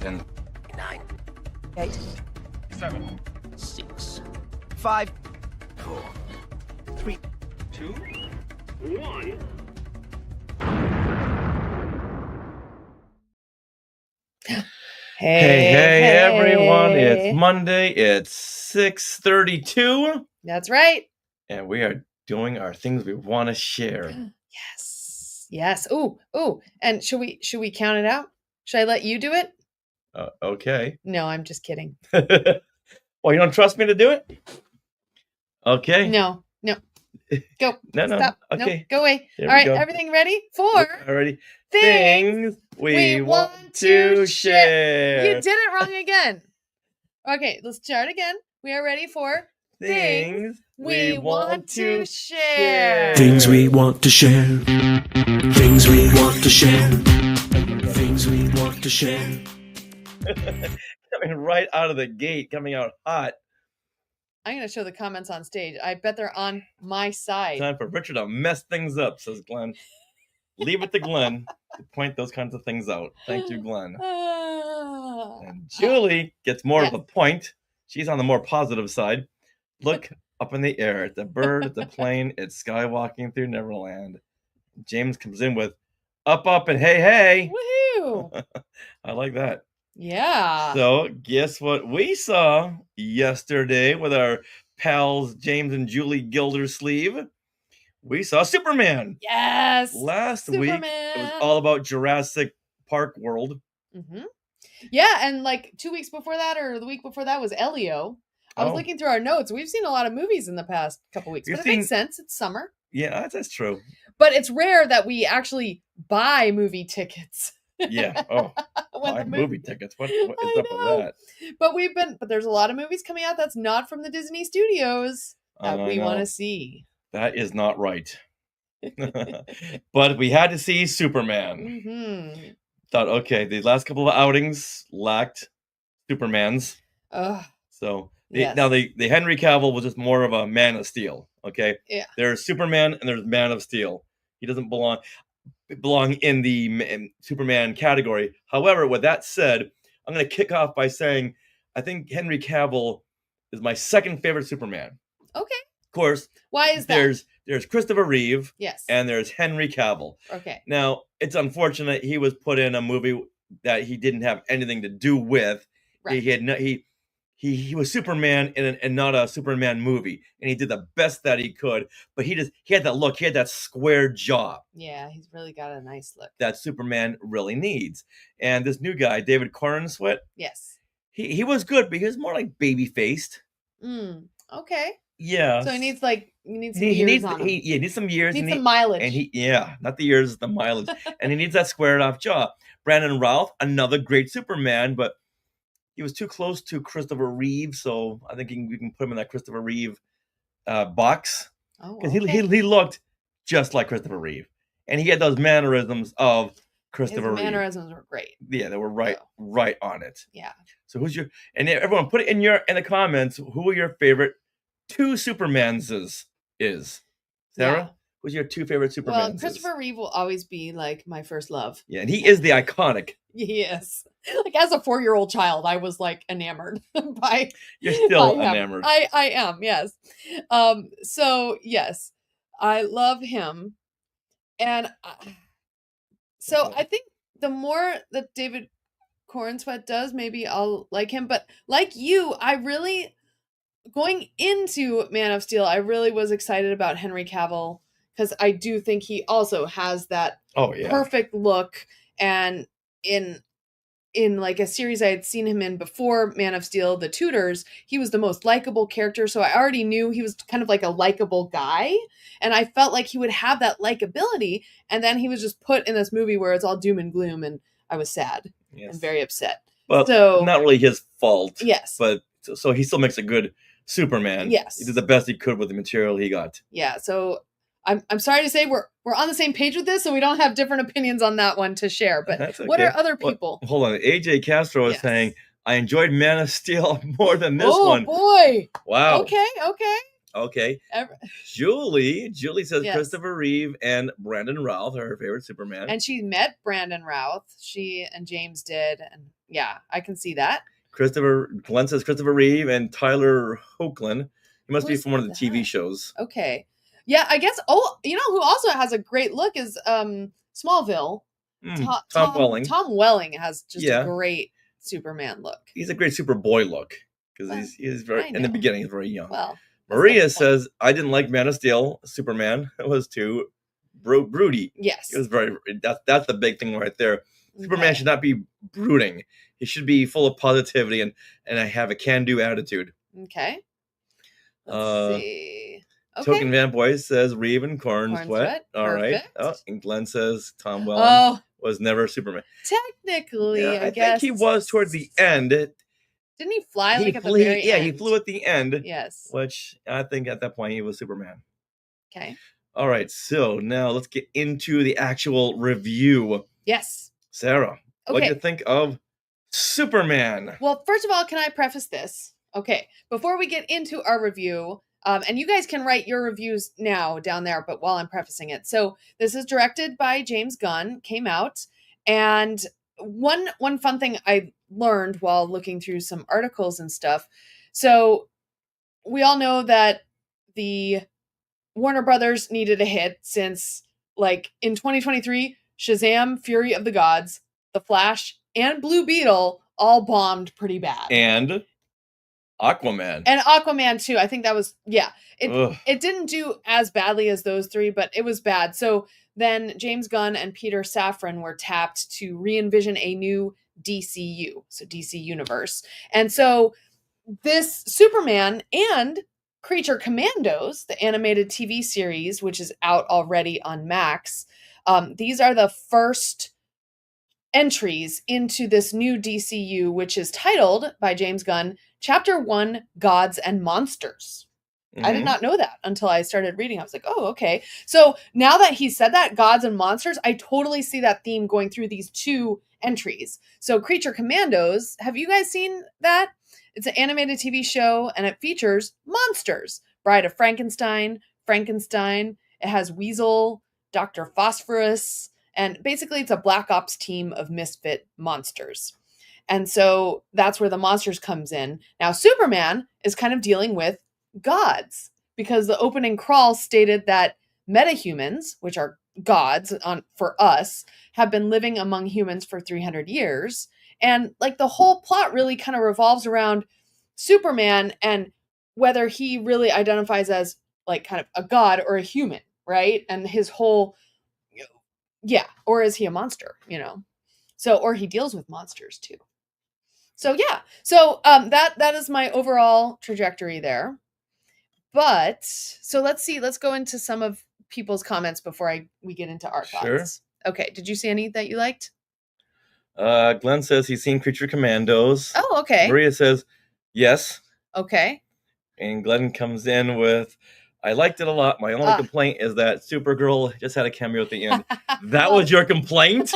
10, 9, 8, 7, 6, 5, 4, 3, 2, 1. Hey, everyone. It's Monday. It's 6:32. That's right. And we are doing our things we want to share. Yes. Ooh. And should we count it out? Should I let you do it? Okay. No, I'm just kidding. Well, you don't trust me to do it? Okay. No. Go. No. Stop. Okay. No, go away. Here All we right, go. everything ready? For Already. things we want to share. You did it wrong again. Okay, let's start again. We are ready for Things we want to share. Things we want to share. Things we want to share. Things we want to share. Coming right out of the gate, coming out hot. I'm going to show the comments on stage. I bet they're on my side. Time for Richard to mess things up, says Glenn. Leave it to Glenn to point those kinds of things out. Thank you, Glenn. And Julie gets more of a point. She's on the more positive side. Look up in the air. It's a bird, it's a plane, it's skywalking through Neverland. James comes in with up, and hey. Woohoo! I like that. Yeah. So, guess what we saw yesterday with our pals James and Julie Gildersleeve? We saw Superman. Yes. Last week, it was all about Jurassic Park World. Mm-hmm. Yeah, and like 2 weeks before that, or the week before that, was Elio. I was looking through our notes. We've seen a lot of movies in the past couple weeks, but it makes sense. It's summer. Yeah, that's true. But it's rare that we actually buy movie tickets. Yeah. Oh, buy movie tickets. What is up with that? But there's a lot of movies coming out that's not from the Disney studios that we want to see. That is not right. But we had to see Superman. Mm-hmm. Thought, okay, the last couple of outings lacked Supermans. So now the Henry Cavill was just more of a Man of Steel. Okay. Yeah. There's Superman and there's Man of Steel. He doesn't belong in the Superman category. However, with that said, I'm going to kick off by saying I think Henry Cavill is my second favorite Superman. Okay. Of course. Why is that? There's Christopher Reeve. Yes. And there's Henry Cavill. Okay. Now, it's unfortunate he was put in a movie that he didn't have anything to do with. Right. He was Superman in not a Superman movie, and he did the best that he could. But he had that look. He had that square jaw. Yeah, he's really got a nice look that Superman really needs. And this new guy, David Corenswet. Yes. He was good, but he was more like baby faced. Okay. Yeah. So he needs some years on him. He needs some years. Needs some mileage. And not the years, the mileage. And he needs that squared off jaw. Brandon Routh, another great Superman, but he was too close to Christopher Reeve, so I think we can put him in that Christopher Reeve box. Because he looked just like Christopher Reeve. And he had those mannerisms of Christopher Reeve. His mannerisms were great. Yeah, they were right on it. Yeah. So and everyone put it in the comments, who are your favorite two Supermans is? Sarah? Yeah. Who's your two favorite Supermans? Well, Christopher Reeve will always be like my first love. Yeah, and he is the iconic. Yes. Like as a 4-year-old child, I was like enamored by. You're still enamored. I am, yes. So yes, I love him, and I think the more that David Corenswet does, maybe I'll like him. But like you, going into Man of Steel, I really was excited about Henry Cavill because I do think he also has that perfect look, and in like a series I had seen him in before Man of Steel, The Tudors, he was the most likable character. So I already knew he was kind of like a likable guy. And I felt like he would have that likability. And then he was just put in this movie where it's all doom and gloom. And I was sad and very upset. Well, not really his fault. Yes. But so he still makes a good Superman. Yes. He did the best he could with the material he got. Yeah. So I'm sorry to say we're on the same page with this, so we don't have different opinions on that one to share. But okay. What are other people? Well, hold on. AJ Castro is saying, I enjoyed Man of Steel more than this one. Oh, boy. Wow. Okay. Okay. Ever- Julie says Yes. Christopher Reeve and Brandon Routh are her favorite Superman. And she met Brandon Routh. She and James did. And yeah, I can see that. Glenn says Christopher Reeve and Tyler Hoechlin. He must be Who's from one of the TV that? shows. Okay. Yeah, I guess. Oh, you know who also has a great look is Smallville. Tom Welling. Tom Welling has just Yeah. a great Superman look. He's a great Superboy look because Well, he's very I in the know. beginning. He's very young. Well, that's Maria the point. says I didn't like Man of Steel. Superman it was too broody. Yes. It was very. That's the big thing right there. Superman Okay. should not be brooding. He should be full of positivity and have a can-do attitude. Okay. Let's Uh, see. Okay. Token Van Boy says Reeve and Cornsweat. Cornsweat, All right. perfect. Oh, and Glenn says Tom Welling Oh, was never Superman. technically, Yeah, I I guess think he was toward the end. Didn't he fly He like at flew, the very yeah, end? he flew at the end, Yes. which I think at that point he was Superman. Okay. All right, so now let's get into the actual review. Yes. Sarah, what do Okay. you think of Superman? Well, first of all, can I preface this? Okay. Before we get into our review, and you guys can write your reviews now down there, but while I'm prefacing it. So this is directed by James Gunn, came out, and one fun thing I learned while looking through some articles and stuff. So we all know that the Warner Brothers needed a hit since, like, in 2023, Shazam, Fury of the Gods, The Flash, and Blue Beetle all bombed pretty bad. And Aquaman. And Aquaman too. I think that was, yeah. Ugh. It didn't do as badly as those three, but it was bad. So then James Gunn and Peter Safran were tapped to re-envision a new DCU, so DC Universe. And so this Superman and Creature Commandos, the animated TV series, which is out already on Max, these are the first entries into this new DCU, which is titled by James Gunn, Chapter 1, Gods and Monsters. I did Mhm. not know that until I started reading. I was like, oh, okay. So now that he said that, Gods and Monsters, I totally see that theme going through these two entries. So Creature Commandos, have you guys seen that? It's an animated TV show and it features monsters. Bride of Frankenstein. It has Weasel, Dr. Phosphorus, and basically it's a Black Ops team of misfit monsters. And so that's where the monsters comes in. Now Superman is kind of dealing with gods because the opening crawl stated that metahumans, which are gods for us, have been living among humans for 300 years. And like the whole plot really kind of revolves around Superman and whether he really identifies as like kind of a god or a human, right? And his whole, yeah, or is he a monster, you know? So, or he deals with monsters too. So yeah, so that is my overall trajectory there. But so let's go into some of people's comments before we get into our thoughts. Sure. Okay, did you see any that you liked? Glenn says he's seen Creature Commandos. Oh, okay. Maria says yes. Okay. And Glenn comes in with, I liked it a lot. My only complaint is that Supergirl just had a cameo at the end. That was your complaint?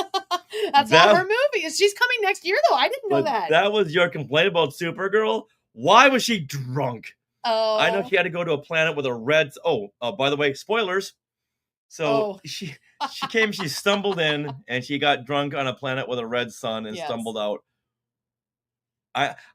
That's That- all her movie. She's coming next year though. I didn't know But that. that was your complaint about Supergirl? Why was she drunk? Oh. I know she had to go to a planet with a red. Oh, by the way, spoilers. So Oh. she came, she stumbled in, and she got drunk on a planet with a red sun and Yes. stumbled out.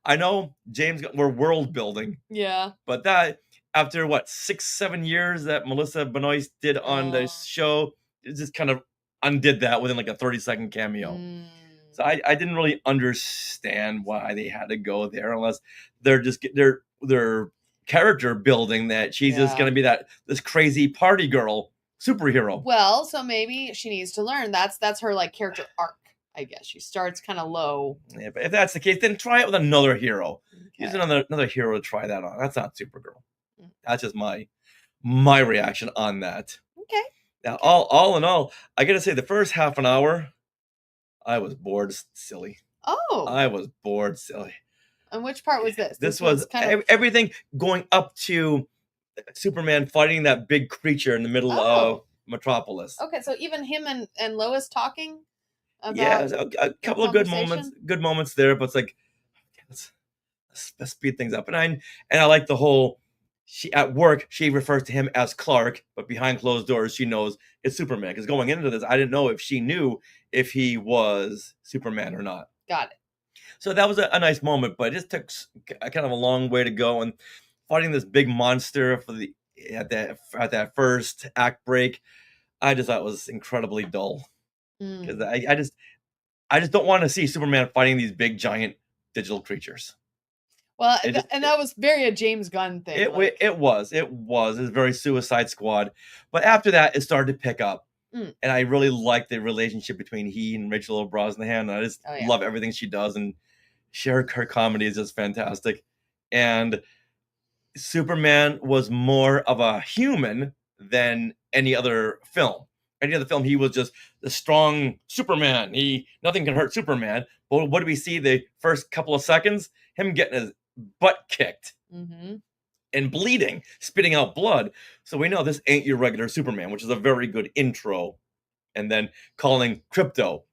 I know, James, we're world building, Yeah. but that after what 6-7 years that Melissa Benoist did on the Oh. show, it just kind of undid that within like a 30-second cameo. Mm. So I didn't really understand why they had to go there unless they're just their character building that she's just Yeah. gonna be this crazy party girl superhero. Well, so maybe she needs to learn. That's her like character arc, I guess. She starts kind of low. Yeah, but if that's the case, then try it with another hero. Use Okay. another hero to try that on. That's not Supergirl. Mm. That's just my reaction on that. Okay. Now, all in all, I gotta say the first half an hour, I was bored silly. Oh. I was bored silly. And which part was this? This was kind of everything going up to Superman fighting that big creature in the middle of Oh. Metropolis. okay. So even him and Lois talking about Yeah, a couple of good moments there, but it's like, okay, let's speed things up. And I like the whole at work, she refers to him as Clark, but behind closed doors, she knows it's Superman. Because going into this, I didn't know if she knew if he was Superman or not. Got it. So that was a nice moment, but it just took kind of a long way to go. And fighting this big monster at that first act break, I just thought it was incredibly dull. Because I just don't want to see Superman fighting these big giant digital creatures. Well, that was very a James Gunn thing. It was very Suicide Squad. But after that, it started to pick up. And I really liked the relationship between he and Rachel Brosnahan. And I just love everything she does. And her comedy is just fantastic. And Superman was more of a human than any other film. Any other film, he was just the strong Superman. Nothing can hurt Superman. But what do we see the first couple of seconds? Him getting his butt kicked and bleeding, spitting out blood. So we know this ain't your regular Superman, which is a very good intro. And then calling Krypto,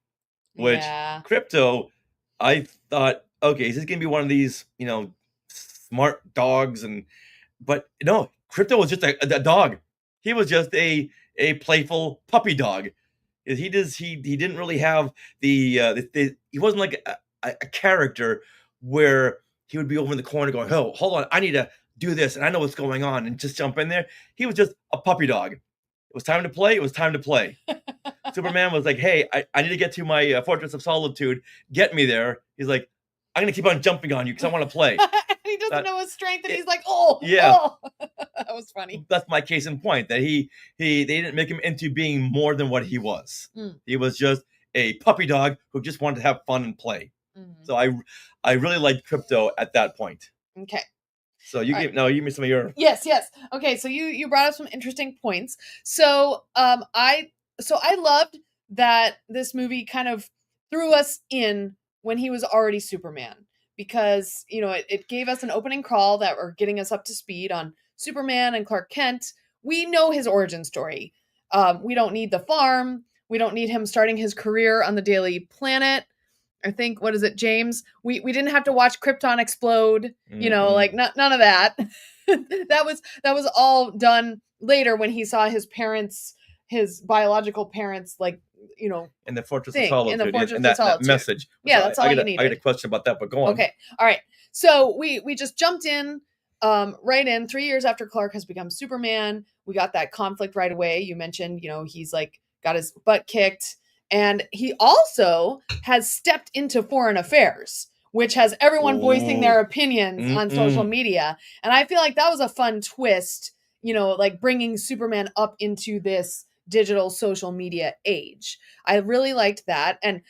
which Krypto, I thought, okay, is this gonna be one of these, smart dogs? But no, Krypto was just a dog. He was just a playful puppy dog. He didn't really have he wasn't like a character where he would be over in the corner going, oh, hold on, I need to do this, and I know what's going on, and just jump in there. He was just a puppy dog. It was time to play. It was time to play. Superman was like, hey, I need to get to my Fortress of Solitude. Get me there. He's like, I'm going to keep on jumping on you because I want to play. He doesn't know his strength, and he's like, oh. That was funny. That's my case in point, that they didn't make him into being more than what he was. He was just a puppy dog who just wanted to have fun and play. So I really liked Krypto at that point. Okay. So you give me some of your Yes. Okay, so you brought up some interesting points. So I loved that this movie kind of threw us in when he was already Superman, because it gave us an opening crawl that were getting us up to speed on Superman and Clark Kent. We know his origin story. We don't need the farm. We don't need him starting his career on the Daily Planet. I think, what is it, James? We didn't have to watch Krypton explode, like none of that. that was all done later when he saw his biological parents, in the Fortress of Solitude, in the Fortress and of Solitude. that message. That's all you needed. I got a question about that, but go on. Okay, all right. So we just jumped in, right in 3 years after Clark has become Superman. We got that conflict right away. You mentioned, he's got his butt kicked. And he also has stepped into foreign affairs, which has everyone voicing their opinions on social media. And I feel like that was a fun twist, bringing Superman up into this digital social media age. I really liked that. And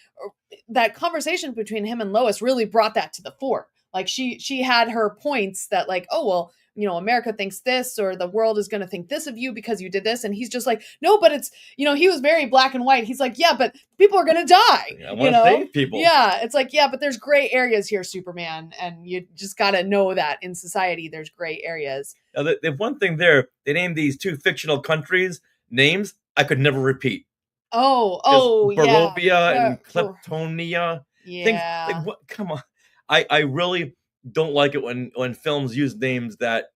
that conversation between him and Lois really brought that to the fore. She had her points that oh, well, America thinks this, or the world is going to think this of you because you did this. And he's just like, no, but it's, he was very black and white. He's like, yeah, but people are going to die. I want to save people. Yeah. It's like, yeah, but there's gray areas here, Superman. And you just got to know that in society, there's gray areas. Now, the one thing there, they named these two fictional countries names I could never repeat. Barovia and Kleptonia. Yeah. What? Come on. I really don't like it when films use names that,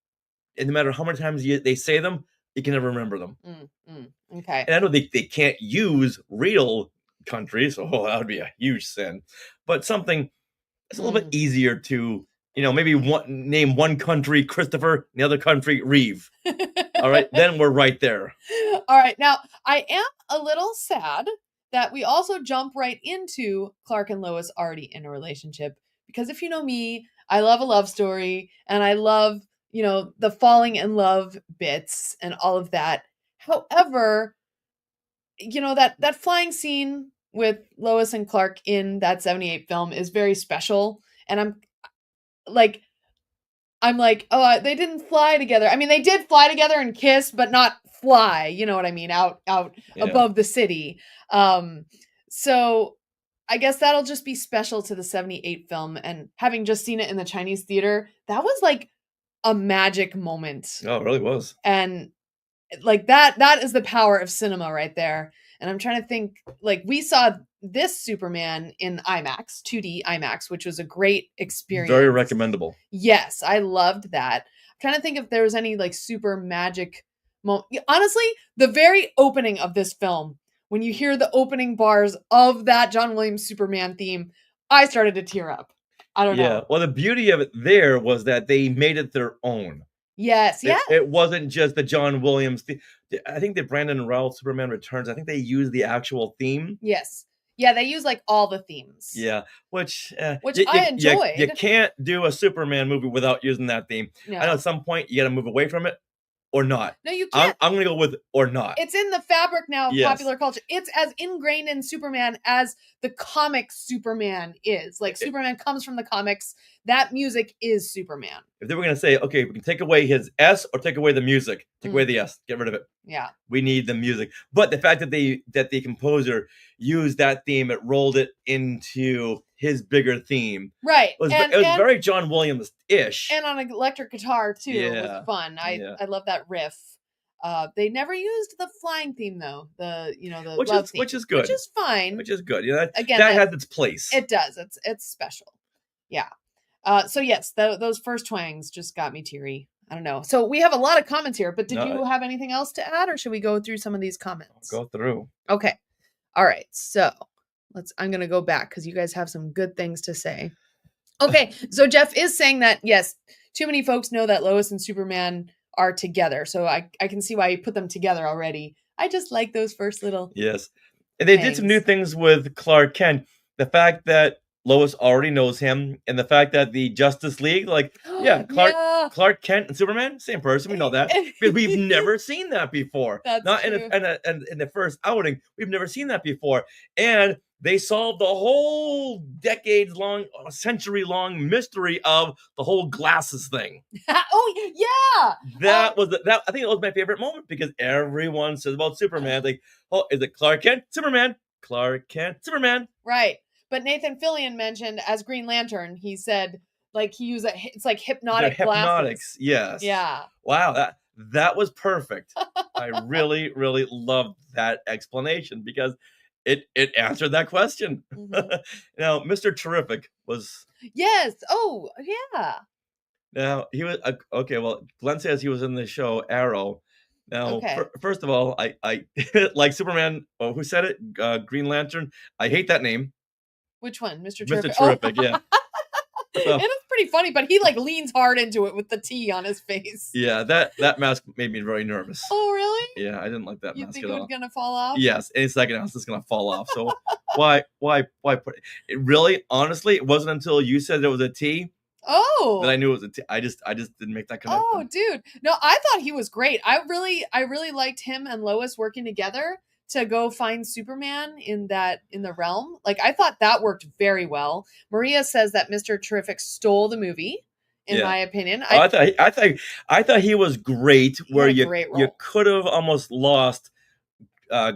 and no matter how many times they say them, you can never remember them. Okay. And I know they can't use real countries, so that would be a huge sin. But something that's a little bit easier to, maybe name one country Christopher, and the other country Reeve. All right, then we're right there. All right. Now, I am a little sad that we also jump right into Clark and Lois already in a relationship. Because if you know me, I love a love story, and I love, the falling in love bits and all of that. However, that flying scene with Lois and Clark in that 78 film is very special. And I'm like, oh, they didn't fly together. I mean, they did fly together and kiss, but not fly, you know what I mean? Out above the city. So I guess that'll just be special to the 78 film. And having just seen it in the Chinese theater, that was like a magic moment. Oh, it really was. And that is the power of cinema right there. And I'm trying to think, we saw this Superman in IMAX, 2D IMAX, which was a great experience. Very recommendable. Yes, I loved that. trying to think if there was any like super magic moment. Honestly, the very opening of this film, when you hear the opening bars of that John Williams Superman theme, I started to tear up. I don't Yeah. know. Well, the beauty of it there was that they made it their own. Yes, yeah. It wasn't just the John Williams. I think the Brandon Routh Superman Returns, I think they used the actual theme. Yes. Yeah, they use like all the themes. Yeah, which I You enjoyed. can't do a Superman movie without using that theme. No. I know at some point you got to move away from it or not. No, you can't. I'm going to go with or not. It's in the fabric now of Yes. popular culture. It's as ingrained in Superman as the comic Superman is. Like Superman comes from the comics. That music is Superman. If they were going to say, okay, we can take away his S or take away the music, take away the S, get rid of it. Yeah. We need the music. But the fact that the composer used that theme, it rolled it into his bigger theme. Right. It was very John Williams-ish. And on an electric guitar too. It Yeah. was fun. Yeah. I love that riff. They never used the flying theme though. The which love is theme, which is good. Which is fine. Which is good. Yeah, Again, that has its place. It does. It's special. Yeah. So yes, those first twangs just got me teary. I don't know. So we have a lot of comments here, but did you have anything else to add, or should we go through some of these comments? Go through. Okay. All right. So I'm gonna go back because you guys have some good things to say. Okay. So Jeff is saying that yes, too many folks know that Lois and Superman are together. So I can see why you put them together already. I just like those first little. Yes. And they did some new things with Clark Kent. The fact that Lois already knows him, and the fact that the Justice League, Clark Kent and Superman, same person. We know that because we've never seen that before. That's not true. in the first outing. We've never seen that before, and they solved the whole decades-long, century-long mystery of the whole glasses thing. Oh yeah, That was that. I think that was my favorite moment because everyone says about Superman, like, oh, is it Clark Kent, Superman, Clark Kent, Superman? Right. But Nathan Fillion mentioned as Green Lantern, he said like he used it's like hypnotic Hypnotics, yes. Yeah. Wow, that was perfect. I really, really loved that explanation because it answered that question. Mhm. Now, Mr. Terrific was. Yes. Oh, yeah. Now he was okay. Well, Glenn says he was in the show Arrow. Now, Okay. First of all, I like Superman. Oh, who said it? Green Lantern. I hate that name. Which one? Mr. Mr. Terrific. Terrific. Yeah. So, It is pretty funny, but he like leans hard into it with the T on his face. yeah, that mask made me very nervous. Oh, really? Yeah, I didn't like that You mask think at it all. was gonna fall off? Yes, any second now it's just gonna fall off. So why put it? Really, honestly, it wasn't until you said it was a T Oh. that I knew it was a T. I just didn't make that connection. Oh, dude. No, I thought he was great. I really liked him and Lois working together to go find Superman in the realm. Like I thought that worked very well. Maria says that Mr. Terrific stole the movie, in my opinion. I thought he was great. Where had a great role. you could have almost lost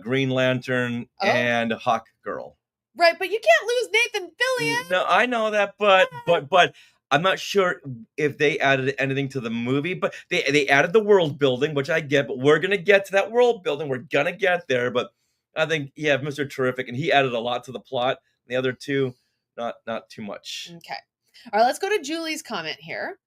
Green Lantern and Hawk Girl. Right, but you can't lose Nathan Fillion. No, I know that, but I'm not sure if they added anything to the movie, but they added the world building, which I get, but we're going to get to that world building. We're going to get there, but I think you have Mr. Terrific, and he added a lot to the plot. The other two, not too much. Okay. All right, let's go to Julie's comment here.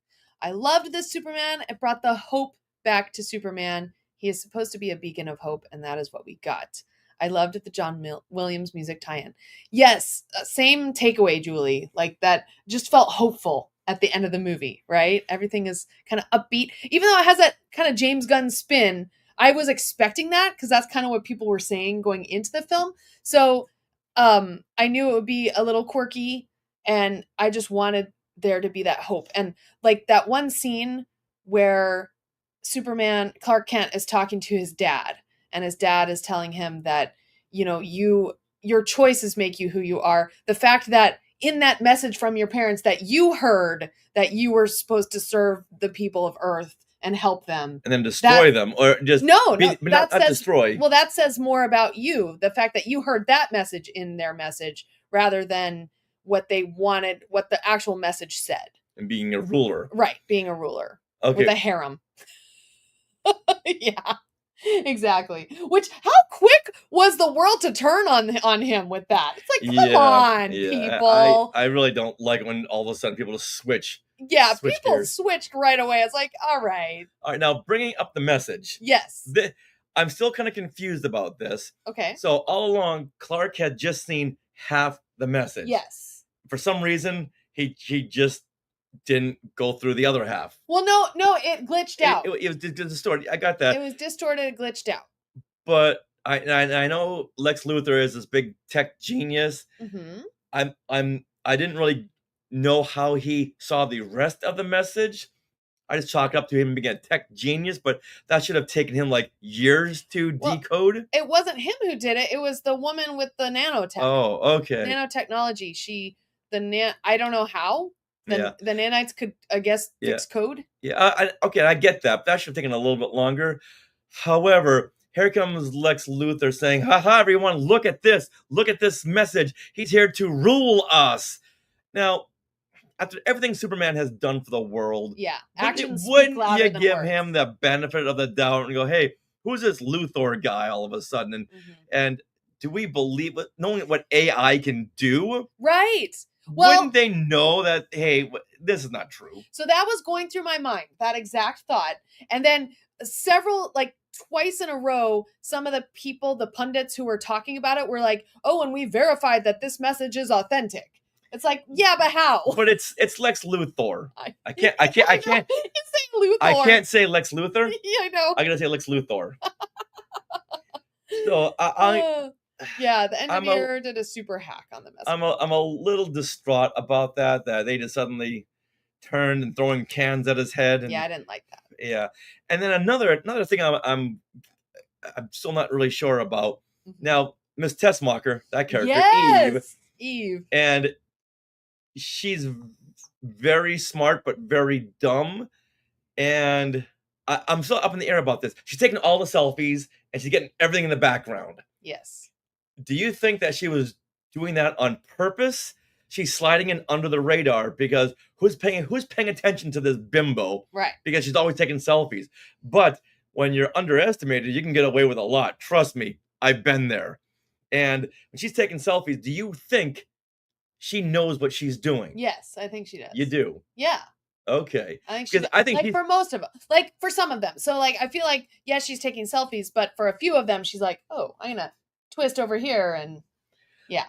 I loved this Superman. It brought the hope back to Superman. He is supposed to be a beacon of hope, and that is what we got. I loved the John Williams music tie-in. Yes, same takeaway, Julie. Like that just felt hopeful at the end of the movie, right? Everything is kind of upbeat. Even though it has that kind of James Gunn spin, I was expecting that because that's kind of what people were saying going into the film. So I knew it would be a little quirky, and I just wanted there to be that hope. And like that one scene where Clark Kent is talking to his dad, and his dad is telling him that, you know, your choices make you who you are. The fact that in that message from your parents that you heard that you were supposed to serve the people of Earth and help them. And then destroy them, or just not destroy. Well, that says more about you. The fact that you heard that message in their message rather than what they wanted, what the actual message said. And being a ruler. Right, being a ruler. Okay. With a harem. Yeah. Exactly. Which, how quick was the world to turn on him with that? It's like, come on, people. I really don't like when all of a sudden people just switch. Yeah, switch people gears. switched right away. It's like, all right. All right, now bringing up the message. Yes. I'm still kind of confused about this. Okay. So all along, Clark had just seen half the message. Yes. For some reason, he just didn't go through the other half. Well, no, it glitched out. It was distorted. I got that. It was distorted, it glitched out. But I know Lex Luthor is this big tech genius. Mm-hmm. I didn't really know how he saw the rest of the message. I just chalk it up to him being a tech genius, but that should have taken him like years to decode. It wasn't him who did it. It was the woman with the nanotech. Oh, okay. Nanotechnology. I don't know how. The nanites could, I guess, fix code. Yeah, I get that. But that should have taken a little bit longer. However, here comes Lex Luthor saying, haha, everyone, look at this. Look at this message. He's here to rule us. Now, after everything Superman has done for the world, wouldn't you give him the benefit of the doubt and go, hey, who's this Luthor guy all of a sudden? And do we believe it, knowing what AI can do? Right. Well, wouldn't they know that, hey, this is not true? So that was going through my mind, that exact thought. And then twice in a row, some of the people, the pundits who were talking about it were like, oh, and we verified that this message is authentic. It's like, yeah, but how? But it's Lex Luthor. I can't. It's saying Luthor. I can't say Lex Luthor. Yeah, I know. I gotta say Lex Luthor. So the engineer did a super hack on the message. I'm a little distraught about that they just suddenly turned and throwing cans at his head. And, I didn't like that. Yeah, and then another thing I'm still not really sure about. Mm-hmm. Now, Miss Tessmacher, that character, Eve, and she's very smart but very dumb, and I'm still up in the air about this. She's taking all the selfies and she's getting everything in the background. Yes. Do you think that she was doing that on purpose? She's sliding in under the radar because who's paying attention to this bimbo? Right. Because she's always taking selfies. But when you're underestimated, you can get away with a lot. Trust me, I've been there. And when she's taking selfies, do you think she knows what she's doing? Yes, I think she does. You do? Yeah. Okay. I think for most of them, like for some of them. So like I feel like yes, she's taking selfies, but for a few of them, she's like, oh, I'm gonna twist over here and yeah.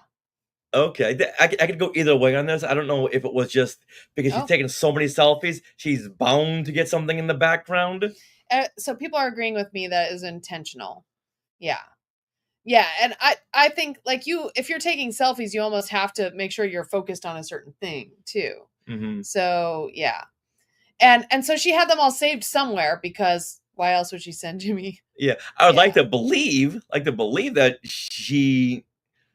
Okay, I could go either way on this. I don't know if it was just because she's taking so many selfies, she's bound to get something in the background. So people are agreeing with me that is intentional. Yeah. Yeah, and I think like if you're taking selfies, you almost have to make sure you're focused on a certain thing too. Mm-hmm. So yeah, and so she had them all saved somewhere because why else would she send Jimmy? Yeah, I would like to believe that she,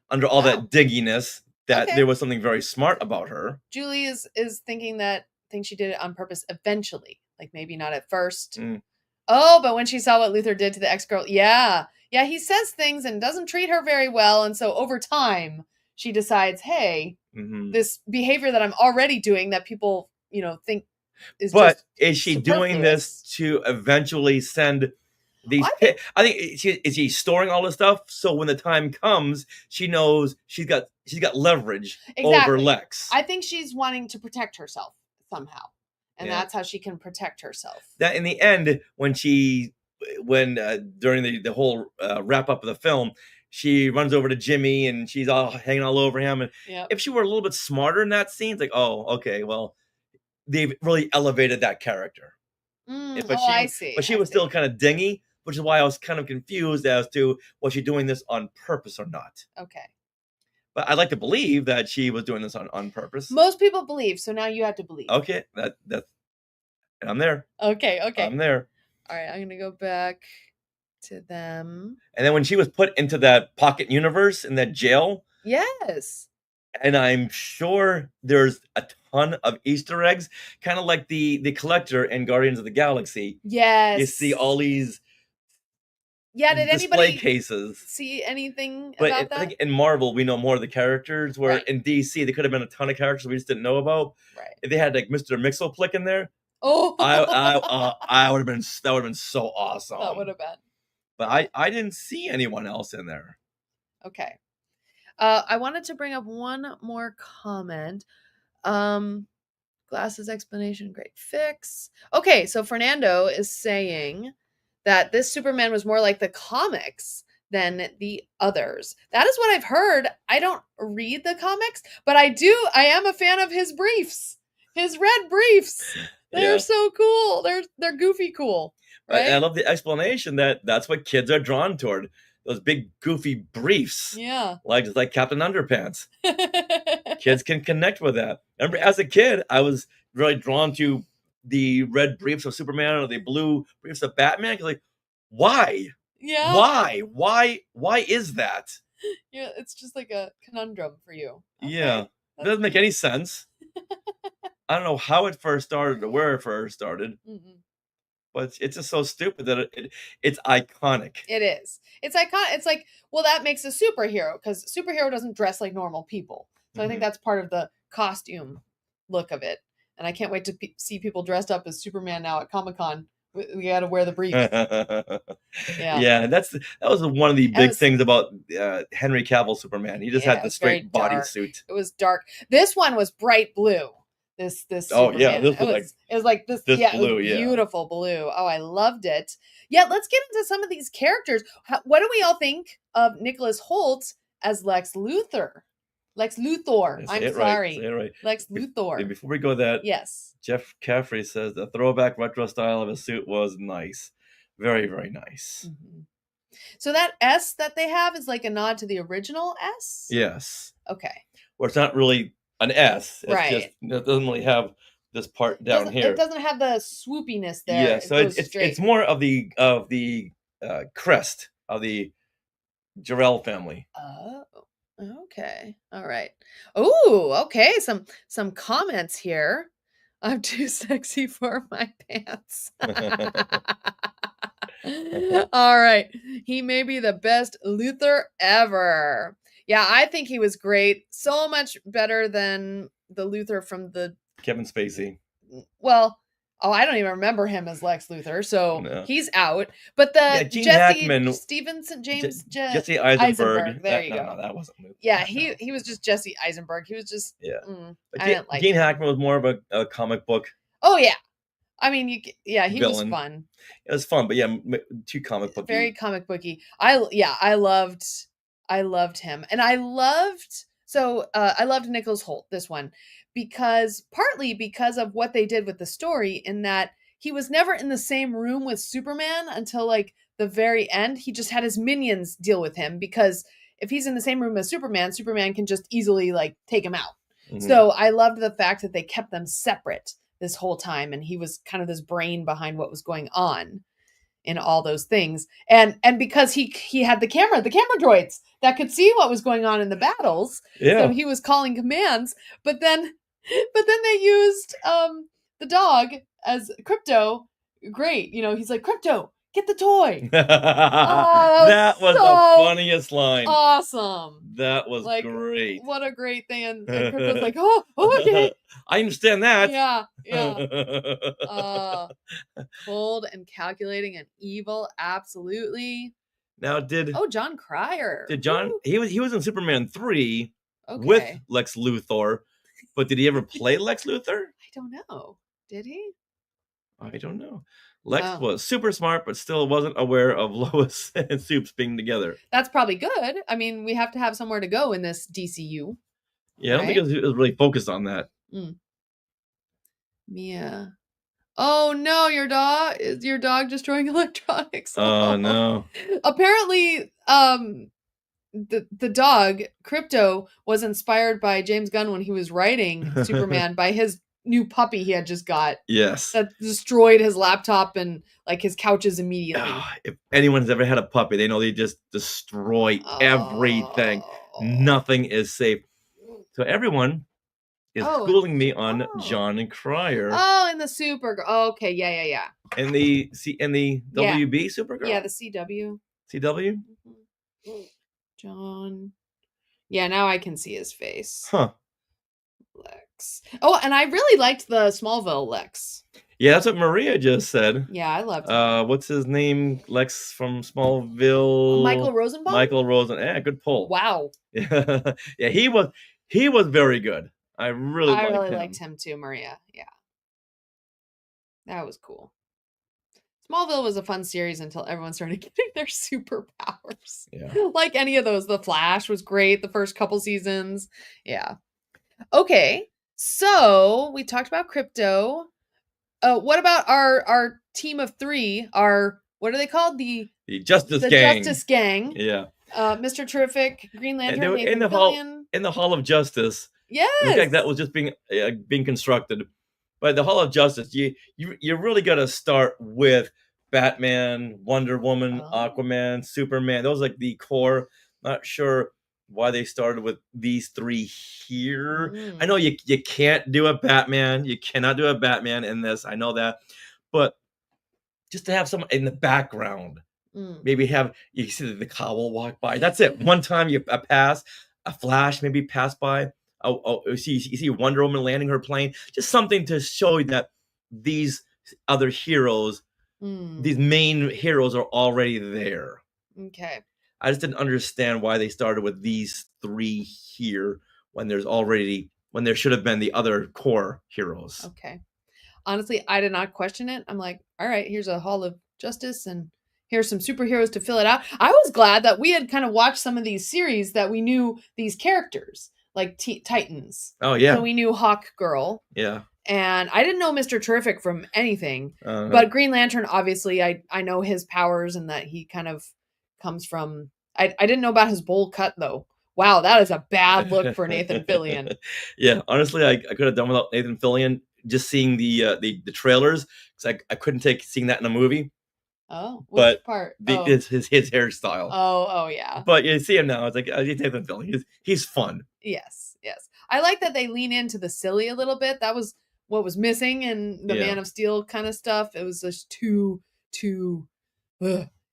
under all that digginess, that there was something very smart about her. Julie is thinking she did it on purpose eventually, like maybe not at first. Oh, but when she saw what Luthor did to the ex-girl, yeah, he says things and doesn't treat her very well, and so over time she decides, hey, this behavior that I'm already doing that people think is. But is she doing this to eventually send these? I think is she storing all this stuff so when the time comes, she knows she's got leverage over Lex. I think she's wanting to protect herself somehow. And that's how she can protect herself. That in the end, when during the whole wrap up of the film, she runs over to Jimmy and she's all hanging all over him. And if she were a little bit smarter in that scene, it's like, oh, okay, well, they've really elevated that character. I see. But she was still kind of dingy, which is why I was kind of confused as to was she doing this on purpose or not. Okay. But I'd like to believe that she was doing this on purpose. Most people believe, so now you have to believe. Okay, I'm there. Okay. I'm there. All right, I'm gonna go back to them. And then when she was put into that pocket universe in that jail. Yes. And I'm sure there's a ton of Easter eggs, kind of like the collector in Guardians of the Galaxy. Yes. You see all these. Yeah, did display anybody cases see anything about that? I think in Marvel we know more of the characters. Where in DC there could have been a ton of characters we just didn't know about. Right. If they had like Mr. Mxyzptlk in there, I would have been. That would have been so awesome. That would have been. But I didn't see anyone else in there. Okay. I wanted to bring up one more comment. Glasses explanation, great fix. Okay, so Fernando is saying that this Superman was more like the comics than the others. That is what I've heard. I don't read the comics, but I am a fan of his briefs. His red briefs. They're Yeah. so cool. They're goofy cool. Right? I love the explanation that that's what kids are drawn toward. Those big goofy briefs. Yeah. Like Captain Underpants. Kids can connect with that. Remember, as a kid, I was really drawn to the red briefs of Superman or the blue briefs of Batman. Like, why? Yeah. Why is that? Yeah, it's just like a conundrum for you. Yeah. Okay, It doesn't make any sense. I don't know how it first started or where it first started, Mm-mm. but it's just so stupid that it's iconic. It is. It's iconic. It's like, well, that makes a superhero because superhero doesn't dress like normal people. So I think Mhm. that's part of the costume look of it. And I can't wait to see people dressed up as Superman now at Comic-Con. We got to wear the brief. Yeah, and that was one of the It big was- things about Henry Cavill Superman. He just Yeah, had the it's very straight dark. bodysuit. It was dark. This one was bright blue. This Oh, yeah, Superman. this was it was like this. this Yeah, it was blue, yeah. beautiful blue. Oh, I loved it. Yeah, let's get into some of these characters. What do we all think of Nicholas Hoult as Lex Luthor? Lex Luthor. Say I'm it right, sorry, say it right. Lex And Luthor. before we go that, Yes. Jeff Caffrey says the throwback retro style of his suit was nice. Very, very nice. Mhm. So that S that they have is like a nod to the original S. Yes. Okay. Well, it's not really an S. It's Right. just, it doesn't really have this part down here. It doesn't have the swoopiness there. Yeah, It so goes it's straight. more of the crest of the Jarrell family. Oh, okay. All right. Oh, okay. Some comments here. I'm too sexy for my pants. All right. He may be the best Luthor ever. Yeah, I think he was great. So much better than the Luthor from the Kevin Spacey. well, oh, I don't even remember him as Lex Luthor, so No. he's out. But the Yeah, Gene Jesse Hackman- Stevenson, James Jesse Eisenberg. There That- you no, go. No, that wasn't Luke. Yeah, No. he was just Jesse Eisenberg. He was just Yeah. But I Gene, didn't like Gene him. Hackman was more of a comic book. Oh yeah, I mean he Villain. was fun, It was fun, but yeah, too comic book. very comic booky. I loved him, and I loved Nicholas Hoult, this one, partly because of what they did with the story, in that he was never in the same room with Superman until like the very end. He just had his minions deal with him, because if he's in the same room as Superman, Superman can just easily like take him out. Mhm. So I loved the fact that they kept them separate this whole time, and he was kind of this brain behind what was going on in all those things. And because he had the camera droids that could see what was going on in the battles. yeah. So he was calling commands, but then they used the dog as Crypto. Great. He's like, Crypto, get the toy. that was so the funniest line. Awesome. That was Like, great. What a great thing. And Crypto's like, oh, okay. I understand that. Yeah. Cold and calculating and evil. Absolutely. Now, did John Cryer. John? Woo. He was in Superman 3 Okay. with Lex Luthor, but did he ever play Lex Luthor? I don't know. Did he? I don't know. Lex Oh. was super smart, but still wasn't aware of Lois and Supes being together. That's probably good. I mean, we have to have somewhere to go in this DCU. Yeah, I don't think it was really focused on that. Mia. Oh no, your dog is your dog destroying electronics. Oh no. Apparently, the dog Crypto was inspired by James Gunn when he was writing Superman by his new puppy he had just got Yes. that destroyed his laptop and like his couches immediately. If anyone has ever had a puppy, they know they just destroy everything. Oh. Nothing is safe. So everyone is Oh. schooling me on Oh. John and Cryer Oh, and the Supergirl. Okay, yeah. and the Yeah. WB Supergirl. Yeah, the CW. CW. John. Yeah, now I can see his face. Huh. Lex. Oh, and I really liked the Smallville Lex. Yeah, that's what Maria just said. Yeah, I loved him. What's his name? Lex from Smallville. Michael Rosenbaum? Michael Rosen. Yeah, good pull. Wow. Yeah, he was very good. I really I liked really him. liked him too, Maria. Yeah. That was cool. Smallville was a fun series until everyone started getting their superpowers. Yeah. Like any of those. The Flash was great the first couple seasons. Yeah. Okay. So we talked about Crypto. What about our team of 3? Our what are they called? The Justice Gang. Justice Gang. Yeah. Mr. Terrific, Green And Lantern, they were Nathan Fillion. in the Hall of Justice. Yes. It looked like that was just being constructed. But the Hall of Justice, you really got to start with Batman, Wonder Woman, Oh. Aquaman, Superman. Those are like the core. Not sure why they started with these 3 here. I know you can't do a Batman. You cannot do a Batman in this. I know that. But just to have someone in the background, maybe you see the cowl walk by. That's it. One time you pass, a Flash maybe pass by. You see Wonder Woman landing her plane. Just something to show you that these other heroes, these main heroes, are already there. Okay. I just didn't understand why they started with these 3 here when there should have been the other core heroes. Okay. Honestly, I did not question it. I'm like, all right, here's a Hall of Justice and here's some superheroes to fill it out. I was glad that we had kind of watched some of these series that we knew these characters, like Titans. Oh, yeah. So we knew Hawk Girl. Yeah. And I didn't know Mr. Terrific from anything. But Green Lantern, obviously, I know his powers and that he kind of comes from... I didn't know about his bowl cut, though. Wow, that is a bad look for Nathan Fillion. Yeah, honestly, I could have done without Nathan Fillion. Just seeing the trailers, because I couldn't take seeing that in a movie. Oh, which but part? His hairstyle. Oh, yeah. But you see him now. It's like Nathan Fillion. He's fun. Yes. I like that they lean into the silly a little bit. That was what was missing in the Man of Steel kind of stuff. It was just too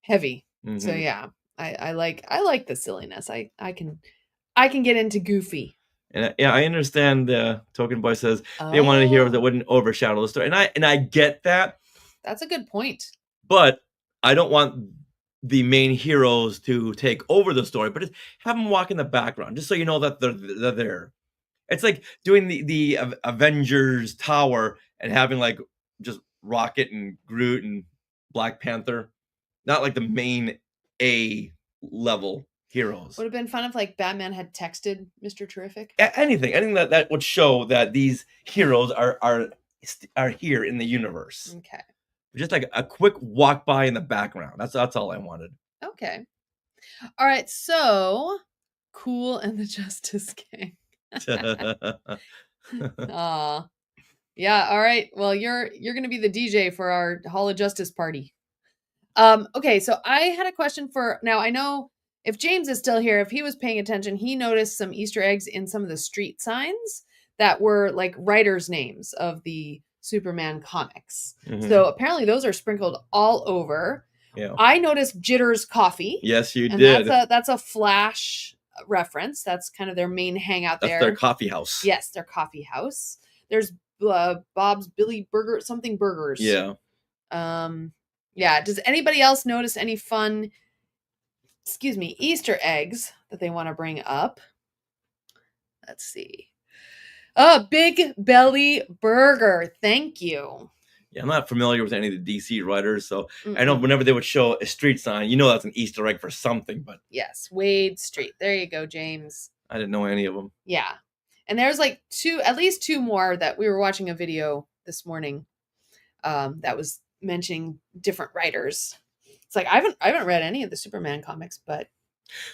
heavy. Mm-hmm. So yeah, I like the silliness. I can get into goofy. And I understand. Token Boy says they wanted a hero that wouldn't overshadow the story, and I get that. That's a good point. But I don't want the main heroes to take over the story, but just have them walk in the background, just so you know that they're there. It's like doing the Avengers Tower and having like just Rocket and Groot and Black Panther, not like the main A level heroes. Would have been fun if like Batman had texted Mr. Terrific. Anything that would show that these heroes are here in the universe. Okay. Just like a quick walk by in the background. That's all I wanted. Okay. All right. So Cool and the Justice Gang. Aw. Yeah. All right. Well, you're gonna be the DJ for our Hall of Justice party. Okay. So I had a question for now. I know if James is still here, if he was paying attention, he noticed some Easter eggs in some of the street signs that were like writers' names of the Superman comics. Mm-hmm. So apparently those are sprinkled all over. Yeah. I noticed Jitters Coffee. Yes, you and did. That's a Flash reference. That's kind of their main hangout there. That's their coffee house. Yes, their coffee house. There's Bob's Billy Burger, something burgers. Yeah. Yeah. Does anybody else notice any fun, Easter eggs that they want to bring up? Let's see. Big Belly Burger. Thank you. Yeah, I'm not familiar with any of the DC writers, so I know whenever they would show a street sign, that's an Easter egg for something. But yes, Wade Street. There you go, James. I didn't know any of them. Yeah, and there's like at least two more that we were watching a video this morning that was mentioning different writers. It's like I haven't read any of the Superman comics, but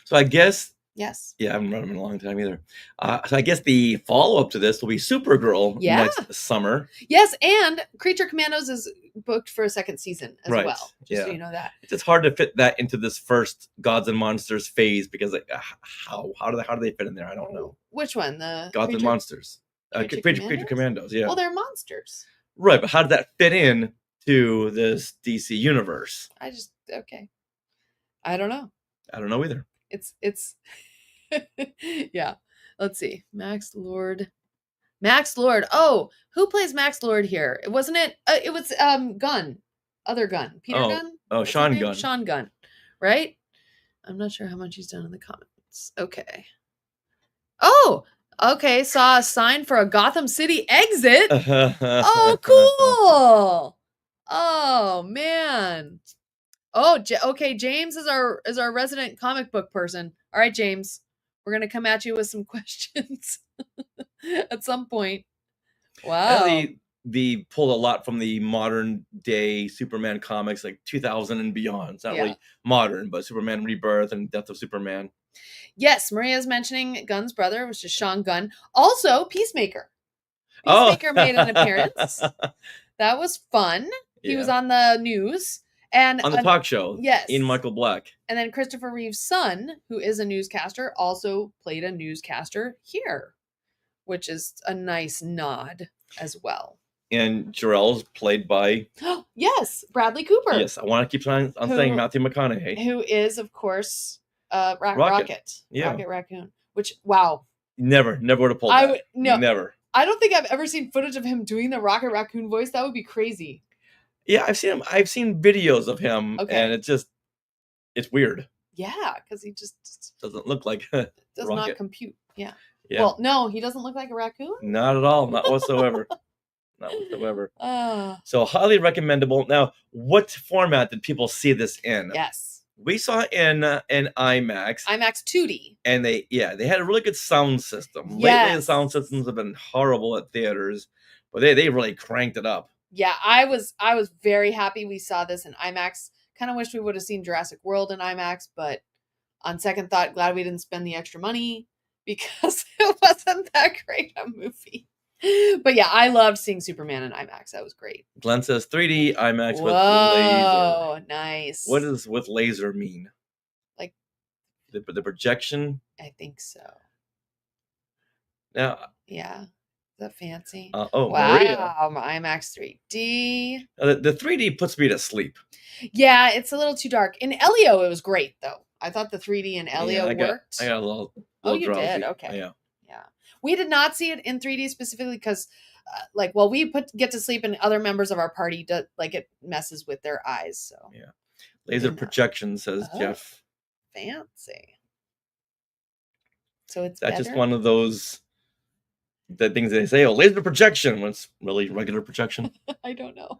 so I guess. Yes. Yeah, I haven't read them in a long time either. So I guess the follow-up to this will be Supergirl next summer. Yes, and Creature Commandos is booked for a second season as well. Just so you know that. It's just hard to fit that into this first Gods and Monsters phase because how do they fit in there? I don't know. Which one? The Gods and Monsters. Creature Commandos, yeah. Well, they're monsters. Right, but how did that fit in to this DC universe? Okay. I don't know. I don't know either. It's yeah. Let's see. Max Lord. Oh, who plays Max Lord here? It wasn't it. It was Gunn. Other Gunn. Peter Gunn. Oh, Sean Gunn. Sean Gunn. Right. I'm not sure how much he's done in the comics. Okay. Oh, Okay, saw a sign for a Gotham City exit. Oh, Oh, cool. Oh, man. Oh, okay, James is our resident comic book person. All right, James. We're going to come at you with some questions at some point. Wow. They pulled a lot from the modern day Superman comics, like 2000 and beyond. It's not Yeah. really modern, but Superman Rebirth and Death of Superman. Yes, Maria's mentioning Gunn's brother, which is Sean Gunn. Also, Peacemaker. Oh. Peacemaker made an appearance. That was fun. He was Yeah. on the news. And on the talk show. Yes. Ian Michael Black. And then Christopher Reeve's son, who is a newscaster, also played a newscaster here, which is a nice nod as well. And Jor-El's played by, Yes, Bradley Cooper. yes, I want to keep on saying Matthew McConaughey. Who is, of course, Rocket. Yeah. Rocket Raccoon. Which, wow. Never would have pulled that. No. Never. I don't think I've ever seen footage of him doing the Rocket Raccoon voice. That would be crazy. Yeah, I've seen him. I've seen videos of him, Okay. and it's weird. Yeah, because he just Doesn't look like does not Rocket. compute. Yeah. Yeah. Well, no, he doesn't look like a raccoon. Not at all. Not whatsoever. Not whatsoever. Ah, So highly recommendable. Now, what format did people see this in? yes. We saw it in IMAX, IMAX 2D. and they had a really good sound system. Lately, the Yes. sound systems have been horrible at theaters, but they really cranked it up. Yeah, I was very happy we saw this in IMAX. Kind of wish we would have seen Jurassic World in IMAX, but on second thought, glad we didn't spend the extra money because it wasn't that great a movie. But yeah, I loved seeing Superman in IMAX. That was great. Glenn says 3D IMAX with laser. Whoa, nice. What does with laser mean? Like- the projection? I think so. Now, Yeah. Is that fancy? wow, Maria. Maria. IMAX 3D. The 3D puts me to sleep. Yeah, it's a little too dark. In Elio, it was great though. I thought the 3D in Elio Yeah, worked. I got a little Oh, you drowsy. did? Okay. Yeah. Yeah. We did not see it in 3D specifically because, we get to sleep and other members of our party, it messes with their eyes. So Yeah. Laser Did not. projection, says Oh. Jeff. fancy. So it's That's better? just one of those the things they say, laser projection, when it's really regular projection. I don't know.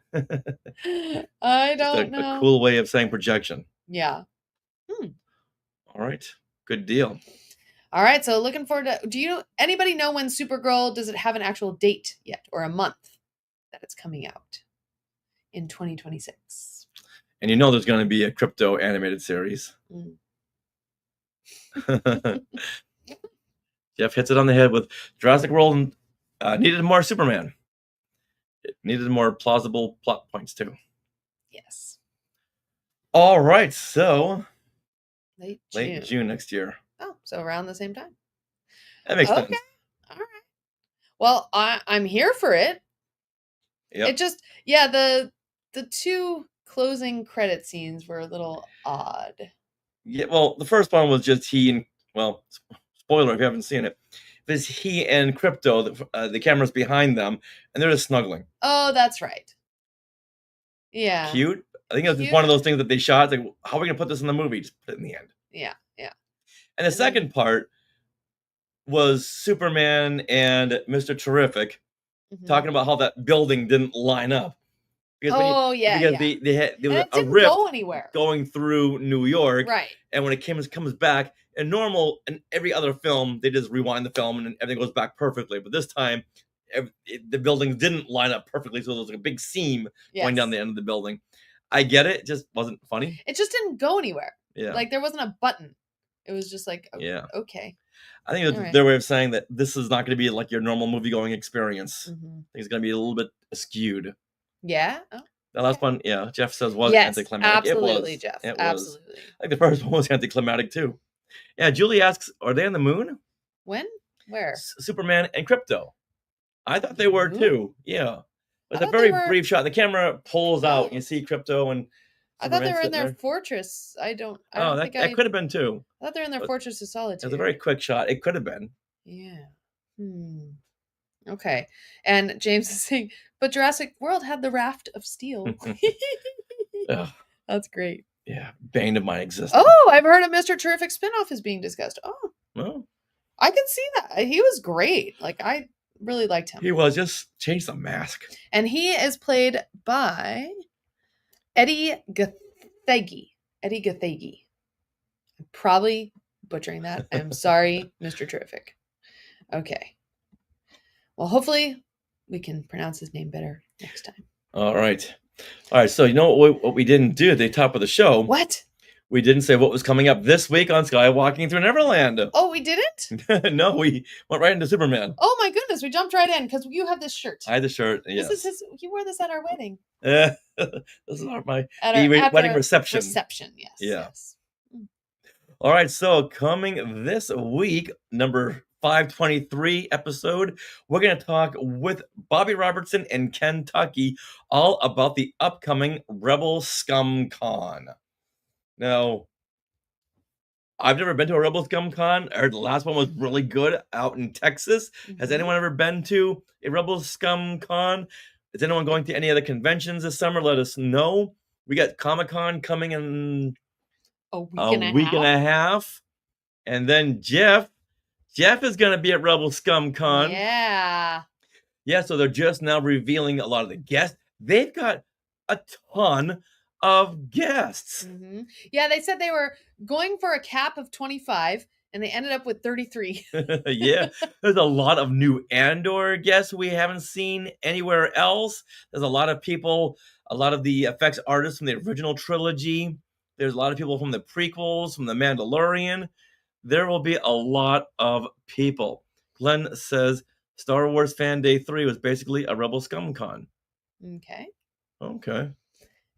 I don't know. A cool way of saying projection. Yeah. All right. Good deal. All right. So looking forward to. Anybody know when Supergirl, does it have an actual date yet or a month that it's coming out in 2026? And there's going to be a crypto animated series. Mm. Jeff hits it on the head with Jurassic World needed more Superman. It needed more plausible plot points too. Yes. All right, so Late late June next year. Oh, so around the same time. That makes Okay. sense. All right. Well, I'm here for it. Yep. It just, yeah, the two closing credit scenes were a little odd. Yeah, well, the first one was just he and, well, spoiler if you haven't seen it, it was he and Crypto, the camera's behind them, and they're just snuggling. Oh, that's right. Yeah. Cute. I think it was just one of those things that they shot. Like, how are we going to put this in the movie? Just put it in the end. Yeah. Yeah. And the second part was Superman and Mr. Terrific Mhm. talking about how that building didn't line up. Because Oh, yeah. because Yeah. there And was it a didn't rift go anywhere. going through New York, Right. and when it comes back, in every other film, they just rewind the film and everything goes back perfectly. But this time, the buildings didn't line up perfectly, so there was like a big seam going down Yes. the end of the building. I get it; it just wasn't funny. It just didn't go anywhere. Yeah, Like there wasn't a button. It was just like, yeah. okay. I think it's All right. their way of saying that this is not going to be like your normal movie-going experience. I Mhm. think it's going to be a little bit skewed. Yeah. Oh, The last one, yeah, Jeff says was yes, anticlimactic. absolutely, It was. Jeff. It was. Absolutely. Like the first one was anticlimactic too. Yeah, Julie asks, "Are they on the moon?" When? Where? Superman and Crypto. I thought they were Moon? too. Yeah, it's I a thought they very were- brief shot. The camera pulls out, Oh. and you see Crypto and. I thought they Superman were in sitting their there. fortress. I don't Oh, think that could have been too. I thought they were in their but fortress of It solitude. was a very quick shot. It could have been. Yeah. Okay. And James is saying, but Jurassic World had the raft of steel. Ugh, That's great. yeah, bane of my existence. Oh, I've heard a Mr. Terrific spinoff is being discussed. Oh, Well, I could see that. He was great. Like, I really liked him. He was just change the mask. And he is played by Eddie Gathegi. Eddie Gathegi. I'm probably butchering that. I'm sorry, Mr. Terrific. Okay. Well, hopefully we can pronounce his name better next time. All right. So you know what we didn't do at the top of the show? What? We didn't say what was coming up this week on Skywalking Through Neverland. Oh, we didn't? No, we went right into Superman. Oh my goodness, we jumped right in because you have this shirt. I had the shirt. Yes. This is his. He wore this at our wedding. This is my At our wedding reception. Reception, yes. Yeah. Yes. All right, so coming this week, number 523 episode, we're going to talk with Bobby Robertson and Ken Tucky all about the upcoming Rebel Scum Con. Now, I've never been to a Rebel Scum Con. I heard the last one was really good out in Texas. Has Mhm. anyone ever been to a Rebel Scum Con? Is anyone going to any other conventions this summer? Let us know. We got Comic-Con coming in A week, a and, week a and half. a half. And then Jeff is going to be at Rebel Scum Con. Yeah. Yeah, so they're just now revealing a lot of the guests. They've got a ton of guests. Mhm. Yeah, they said they were going for a cap of 25, and they ended up with 33. Yeah, there's a lot of new Andor guests we haven't seen anywhere else. There's a lot of people, a lot of the effects artists from the original trilogy. There's a lot of people from the prequels, from The Mandalorian. There will be a lot of people. Glenn says Star Wars Fan Day 3 was basically a Rebel Scum Con. Okay. Okay.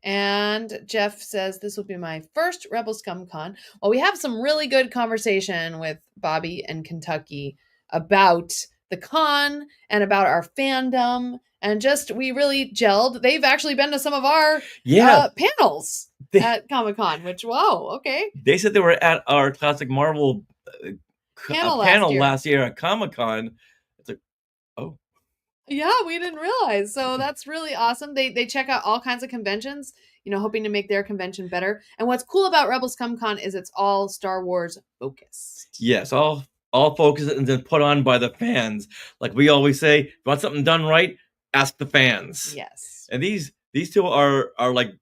And Jeff says this will be my first Rebel Scum Con. Well, we have some really good conversation with Bobby and Kentucky about the con and about our fandom, and just we really gelled. They've actually been to some of our Yeah, panels They- at Comic-Con, which wow, okay. they said they were at our Classic Marvel Panel panel last year. last year at Comic-Con. It's like, oh, Yeah, we didn't realize. So that's really awesome. They check out all kinds of conventions, hoping to make their convention better. And what's cool about Rebel Scum Con is it's all Star Wars focused. yes, all focused and then put on by the fans. Like we always say, if you want something done right, ask the fans. Yes. And these two are like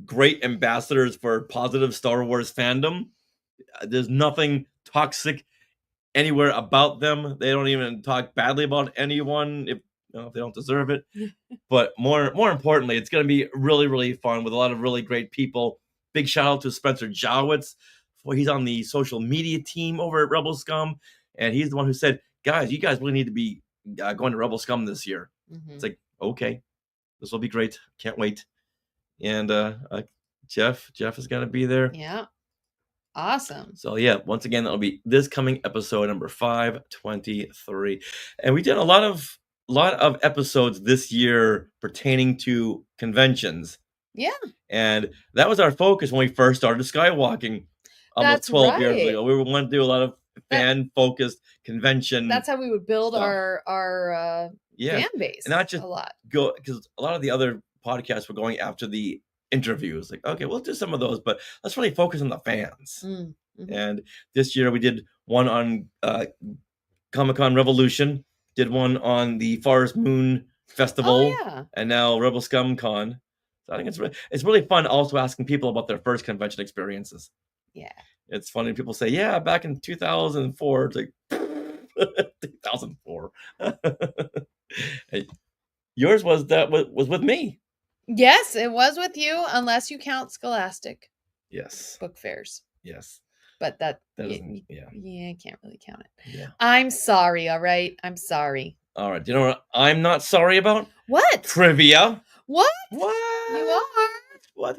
great ambassadors for positive Star Wars fandom. There's nothing toxic anywhere about them. They don't even talk badly about anyone if they don't deserve it. But more importantly, it's going to be really, really fun with a lot of really great people. Big shout out to Spencer Jowitz. He's on the social media team over at Rebel Scum, and he's the one who said, "Guys, you guys really need to be going to Rebel Scum this year." Mhm. It's like, okay, this will be great. Can't wait. And Jeff is going to be there. Yeah. Awesome. So yeah, once again, that'll be this coming episode number 523. And we did a lot of episodes this year pertaining to conventions. Yeah. And that was our focus when we first started skywalking almost That's 12 years right. ago. We wanted to do a lot of fan-focused convention. That's how we would build stuff. our yeah. fan base. And not just a lot. go because a lot of the other podcasts were going after the interviews. Like, okay, we'll do some of those, but let's really focus on the fans. Mm, mhm. And this year we did one on Comic-Con Revolution, did one on the Forest Moon Festival, Oh yeah. and now Rebel Scum Con. So I think it's really fun also asking people about their first convention experiences. Yeah. It's funny people say, yeah, back in 2004. It's like 2004. Hey, yours was with me. Yes, it was with you, unless you count Scholastic Yes. book fairs. Yes. But that doesn't. Yeah. I can't really count it. Yeah. I'm sorry, all right? I'm sorry. All right. Do you know what I'm not sorry about? What? Trivia. What? What? You are? What?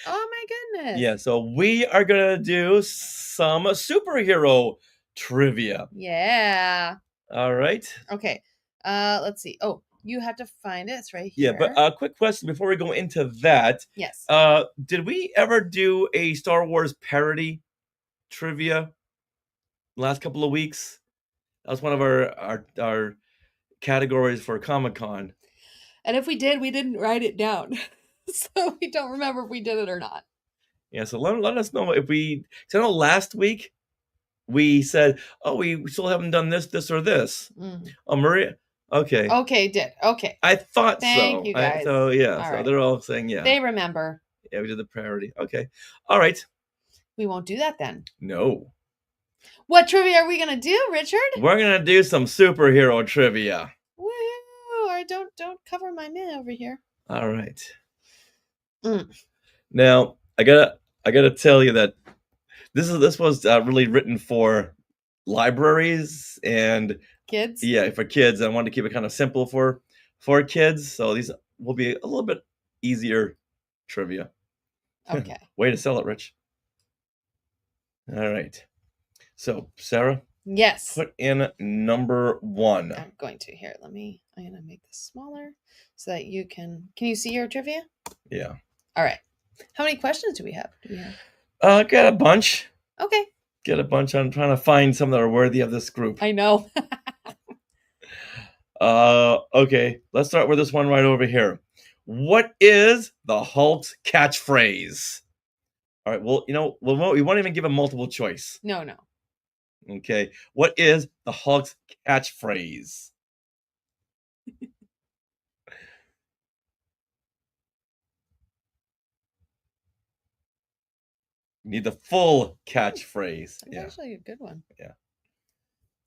Oh my goodness. Yeah, so we are gonna do some superhero trivia. Yeah. All right. Okay. Let's see. Oh, you have to find it. It's right Yeah, here. but quick question before we go into that. yes. Did we ever do a Star Wars parody trivia last couple of weeks? That was one of our categories for Comic-Con. And if we did, we didn't write it down. So we don't remember if we did it or not. Yeah, so let us know if we. Cause I know last week we said, oh, we still haven't done this, or this. Oh, Maria. Okay. Okay, did. Okay. I thought Thank so. you, guys. So yeah, All so right. they're all saying yeah. They remember. Yeah, we did the priority. Okay. All right. We won't do that then. No. What trivia are we gonna do, Richard? We're gonna do some superhero trivia. Woo! Or don't cover my man over here. All right. Mm. Now I gotta tell you that this was really written for libraries and Kids? yeah, for kids. I wanted to keep it kind of simple for kids, so these will be a little bit easier trivia. Okay. Way to sell it, Rich. All right. So, Sarah, Yes. put in number 1. I'm going to. Here, I'm gonna make this smaller so that you can you see your trivia? Yeah. All right. How many questions do we have? Got a bunch. Okay. Get a bunch. I'm trying to find some that are worthy of this group. I know. Okay. Let's start with this one right over here. What is the Hulk's catchphrase? All right. Well, we won't even give a multiple choice. No. Okay. What is the Hulk's catchphrase? You need the full catchphrase. That's Yeah. actually a good one. Yeah.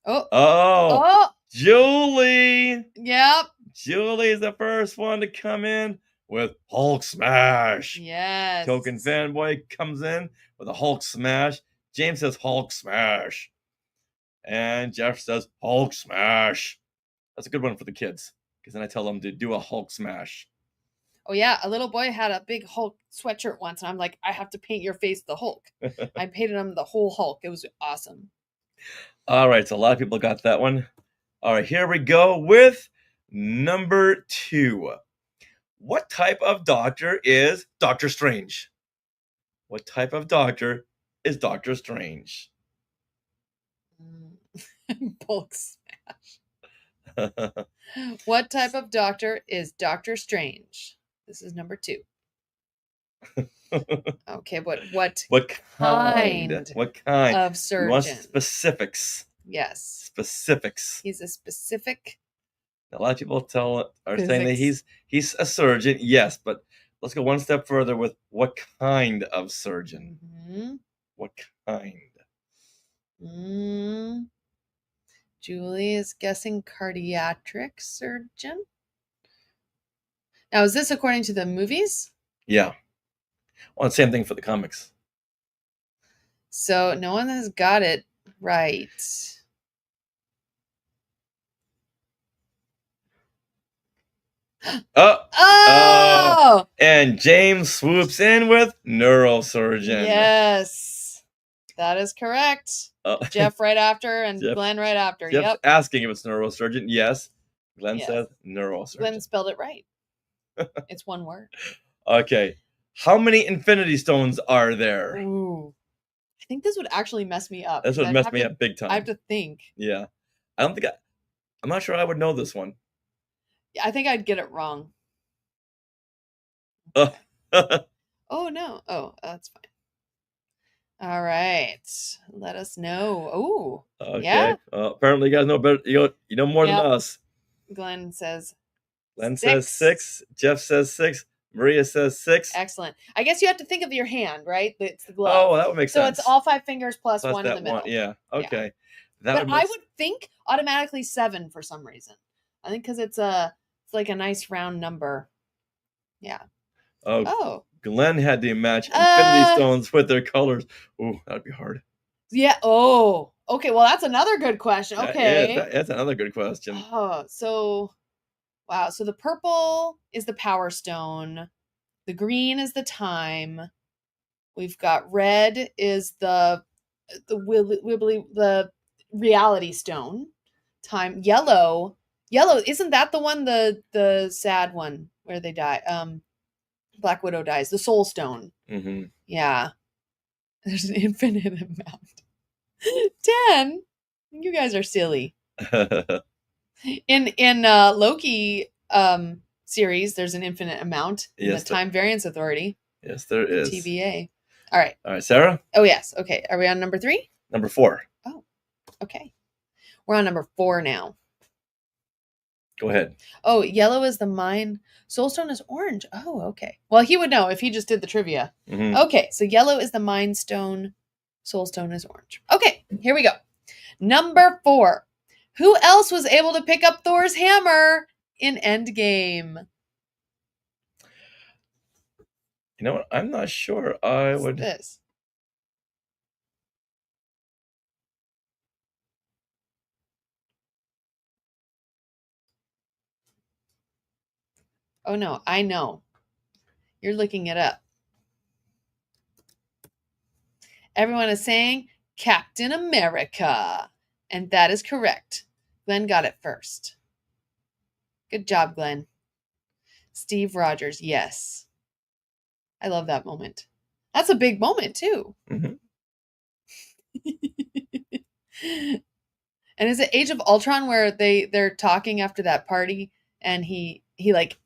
Oh. Oh. Julie. Yep. Julie's the first one to come in with Hulk smash. Yes. Token fanboy comes in with a Hulk smash. James says Hulk smash. And Jeff says Hulk smash. That's a good one for the kids, because then I tell them to do a Hulk smash. Oh yeah, a little boy had a big Hulk sweatshirt once, and I'm like, I have to paint your face the Hulk. I painted him the whole Hulk. It was awesome. All right, so a lot of people got that one. All right, here we go with number 2. What type of doctor is Doctor Strange? What type of doctor is Doctor Strange? Bulk smash. What type of doctor is Doctor Strange? This is number 2. Okay, but what kind? What kind of We surgeon? want specifics. Yes. Specifics. He's a specific. A lot of people are saying that Physics. he's a surgeon. Yes, but let's go one step further with what kind of surgeon? Mhm. What kind? Julie is guessing cardiac surgeon. Now, is this according to the movies? Yeah. Well, same thing for the comics. So no one has got it right. Oh! And James swoops in with neurosurgeon. Yes. That is correct. Jeff right after and Glenn right after. Jeff's Yep. asking if it's neurosurgeon. Yes. Glenn Yes. says neurosurgeon. Glenn spelled it right. It's one word. Okay. How many Infinity Stones are there? Ooh. I think this would actually mess me up. This would I'd mess have me to- up big time. I have to think. Yeah. I'm not sure I would know this one. I think I'd get it wrong. Oh, Oh no. Oh, that's fine. All right. Let us know. Oh, okay. Yeah. Apparently, you guys know better. You know more Yep. than us. Glenn says Glenn says 6. Jeff says 6. Maria says 6. excellent. I guess you have to think of your hand, right? It's the Oh, glove. that would make So sense. it's all 5 fingers plus Plus one in that the middle. Yeah. Yeah. Okay. That But would I make would think automatically 7 for some reason. I think because it's like a nice round number. Yeah. Oh, Oh. Glenn had to match Infinity Uh, Stones with their colors. Ooh, that'd be hard. Yeah. Oh. Okay. Well, that's another good question. That Okay. is- that's another good question. Oh, so wow. So the purple is the power stone. The green is the time. We've got red is the reality stone. Time. Yellow isn't that the one, the sad one where they die? Black Widow dies. The soul stone. Hmm. Yeah. There's an infinite amount. 10. You guys are silly. In Loki series, there's an infinite amount in Yes, the Time Variance Authority. Yes, there is. TVA. All right. All right, Sarah. Oh yes. Okay. Are we on number 3? Number 4. Oh. Okay. We're on number 4 now. Go ahead. Oh, yellow is the mine. Soulstone is orange. Oh, okay. Well, he would know if he just did the trivia. Mhm. Okay, so yellow is the Mind Stone. Soulstone is orange. Okay, here we go. Number 4. Who else was able to pick up Thor's hammer in Endgame? You know what? I'm not sure. I What's would. this? Oh no, I know. You're looking it up. Everyone is saying Captain America. And that is correct. Glenn got it first. Good job, Glenn. Steve Rogers, yes. I love that moment. That's a big moment, too. Mhm. And is it Age of Ultron where they're talking after that party and he like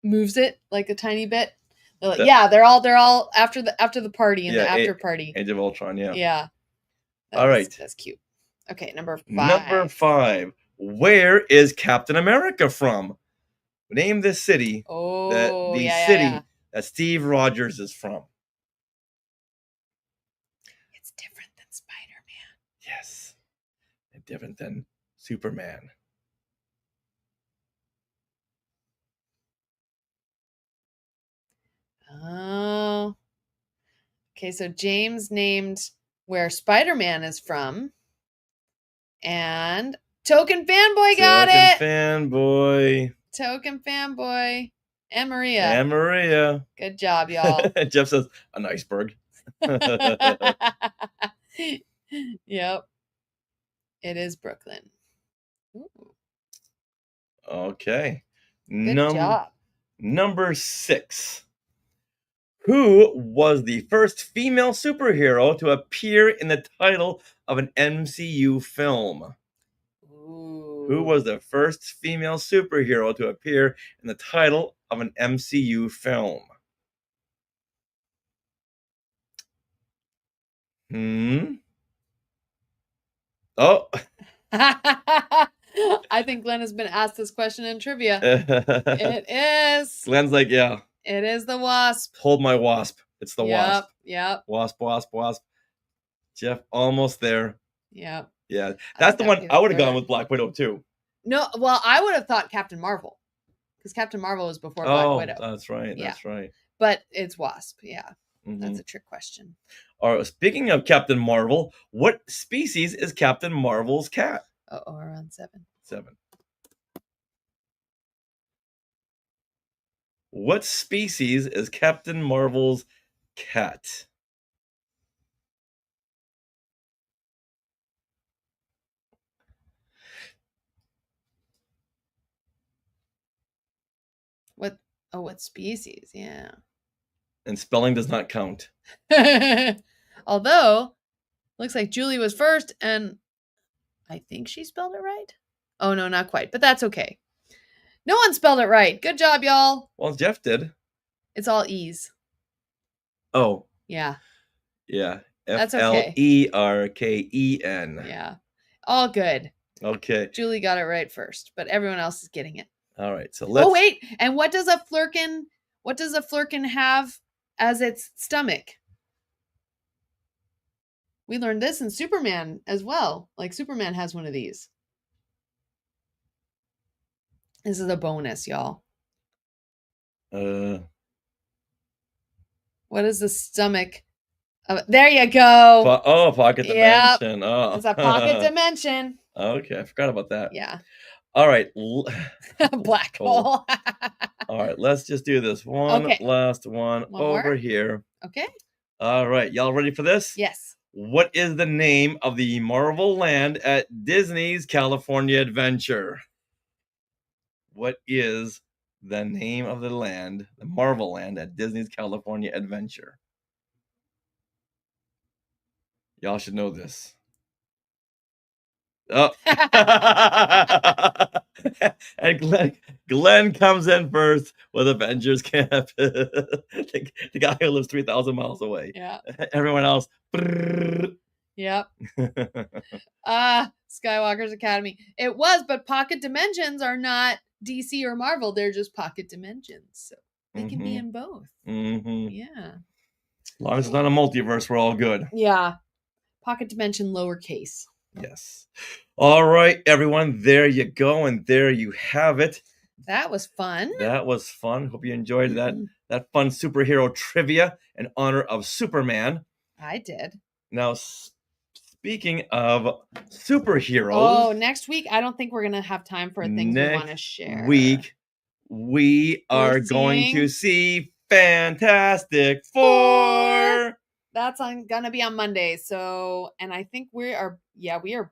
moves it like a tiny bit? They're like, That- yeah, they're all after the party in the Yeah, after party. Age of Ultron, yeah. Yeah. All right. That's cute. Okay, number 5. Number 5. Where is Captain America from? Name the city Oh, the yeah, city yeah. that Steve Rogers is from. It's different than Spider-Man. Yes. And different than Superman. Oh. Okay, so James named where Spider-Man is from. And Token Fanboy got it. Fanboy. Token Fanboy. And Maria. And Maria. Good job, y'all. Jeff says, an iceberg. Yep. It is Brooklyn. Ooh, Okay. good job. Number 6. Who was the first female superhero to appear in the title of an MCU film? Ooh. Who was the first female superhero to appear in the title of an MCU film? Oh. I think Glenn has been asked this question in trivia. It is. Glenn's like, yeah, It is the Wasp. hold my wasp. It's the wasp. Yep. Wasp. Jeff, almost there. Yep. Yeah, I that's the think one that'd be I would have the gone third. with Black Widow too. No, well, I would have thought Captain Marvel. Because Captain Marvel was before Black Oh, Widow. that's right. Yeah. That's right. But it's Wasp. Yeah. Mhm. That's a trick question. All right, speaking of Captain Marvel, what species is Captain Marvel's cat? Oh, we're on 7. 7. What species is Captain Marvel's cat? What? Oh, what species? Yeah. And spelling does not count. Although, looks like Julie was first, and I think she spelled it right. Oh, no, not quite, but that's okay. No one spelled it right. Good job, y'all. Well, Jeff did. It's all E's. Oh, Yeah. yeah. That's okay. Flerken. Yeah. All good. Okay. Julie got it right first, but everyone else is getting it. All right. So let's. Oh, wait. And what does a flurkin have as its stomach? We learned this in Superman as well. Like Superman has one of these. This is a bonus, y'all. What is the stomach of? There you go. Pocket Yep. dimension. Oh. It's a pocket dimension. Okay, I forgot about that. Yeah. All right. Black Cool. hole. All right. Let's just do this one Okay. last one One more? over here. Okay. All right. Y'all ready for this? Yes. What is the name of the Marvel land at Disney's California Adventure? What is the name of the land, the Marvel land at Disney's California Adventure? Y'all should know this. Oh. And Glenn comes in first with Avengers Camp. the guy who lives 3,000 miles away. Yeah. Everyone else. brrr. Yep. Skywalker's Academy. It was, but Pocket Dimensions are not DC or Marvel. They're just Pocket Dimensions. So they can be in both. Mm-hmm. Yeah. As long as it's not a multiverse, we're all good. Yeah. Pocket Dimension lowercase. Yes. All right, everyone. There you go. And there you have it. That was fun. That was fun. Hope you enjoyed that fun superhero trivia in honor of Superman. I did. Now, speaking of superheroes. Oh, next week, I don't think we're going to have time for things we want to share. Week, we are going to see Fantastic Four. That's gonna be on Monday. So, and I think we are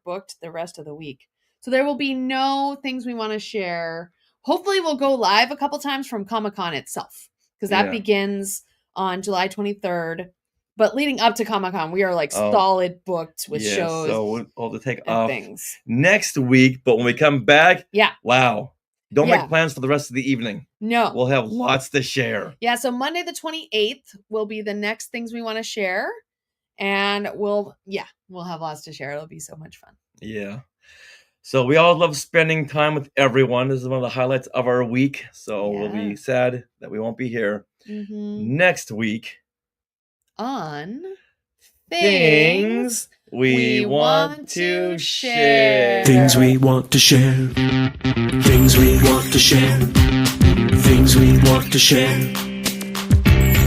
booked the rest of the week. So there will be no things we want to share. Hopefully we'll go live a couple times from Comic-Con itself, because that begins on July 23rd. But leading up to Comic-Con, we are like solid booked with shows. So we'll have to take off things next week. But when we come back, wow. Don't make plans for the rest of the evening. No. We'll have lots to share. Yeah, so Monday the 28th will be the next things we want to share. And we'll have lots to share. It'll be so much fun. Yeah. So we all love spending time with everyone. This is one of the highlights of our week. So we'll be sad that we won't be here next week. On Things we want to share. Things we want to share. Things we want to share. Things we want to share.